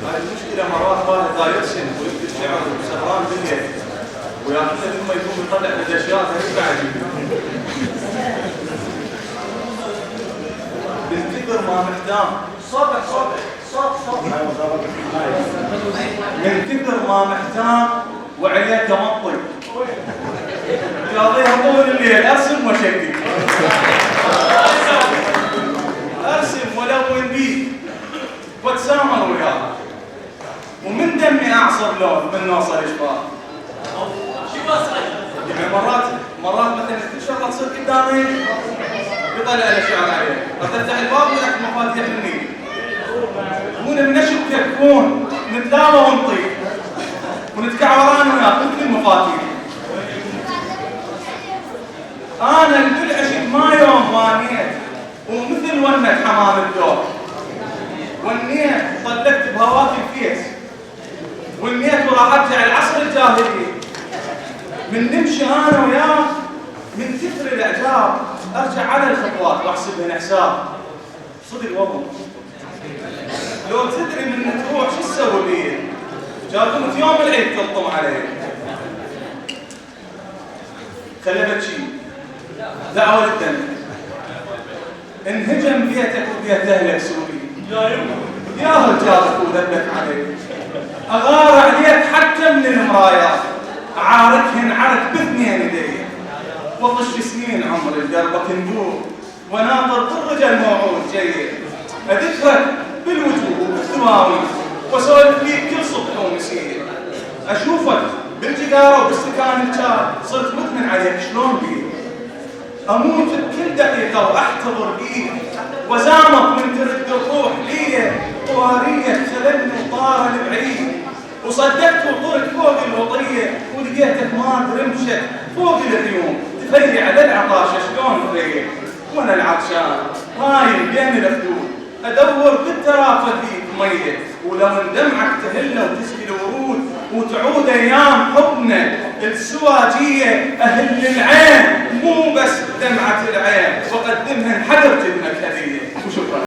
هاي المشكله مرات واحد لا يرسم ويكتب شعر وسهران بالليل وياخذ لما يكون يطلع بالاشياء هيك عجيب. من كثر ما محتام صوت من كثر ما محتام وعليه مطي قاضيها طول الليل ارسم واشكي ارسم ولون بيه واتسامر وياه ومن دمي اعصر لون من نوصل اشفاء. يعني مرات مثلا شغله تصير قدامي يطلع الاشياء عليه افتح الباب ولك مفاتيح مني وننشب كتكون نتلاوى ونطير ونتكعوران وناخذ كل المفاتيح. انا الكل عشت ما يوم وانيت ومثل ونت حمام الدور ونيت طلقت بهواك الفيس ونيت وراح ارجع العصر الجاهلي من نمشي انا وياه من كثر الاعجاب ارجع على الخطوات واحسبهن حساب. صدق والله لو تدري من تروح شو تسوي بيه؟ جاكم في يوم العيد تلطم علي خلبت شي دعوة للدم انهجم بيتك وبيت اهلك سوري يا رجالك وذبك عليك اغار عليك حتى من المرايات اعاركهن عرك باثنين يدي وطش سنين عمري بدربك ندور وناطر كل رجل موعود جيد اذكرك بالوجوه وبالدواوي واسولف فيك كل صبح ومسير اشوفك بالجداره وباستكان الشاي صرت مدمن عليك شلون بيه اموت بكل دقيقه واحتضر بيك وزامك من ترد الروح لي طواريك خلدني وطار البعيد وصدقت وطرت فوق الوطيه ولقيتك ما رمشت فوق العيون تفري على العطاشه شلون فريق وانا العطشان هايم بين الخدود ادور بالترافه فيك ميت ولو ان دمعك تهل وتسقي الورود وتعود ايام حبنا السواجيه اهل العين مو بس دمعه العين وقدمهن حضرتك هديه. وشكرا.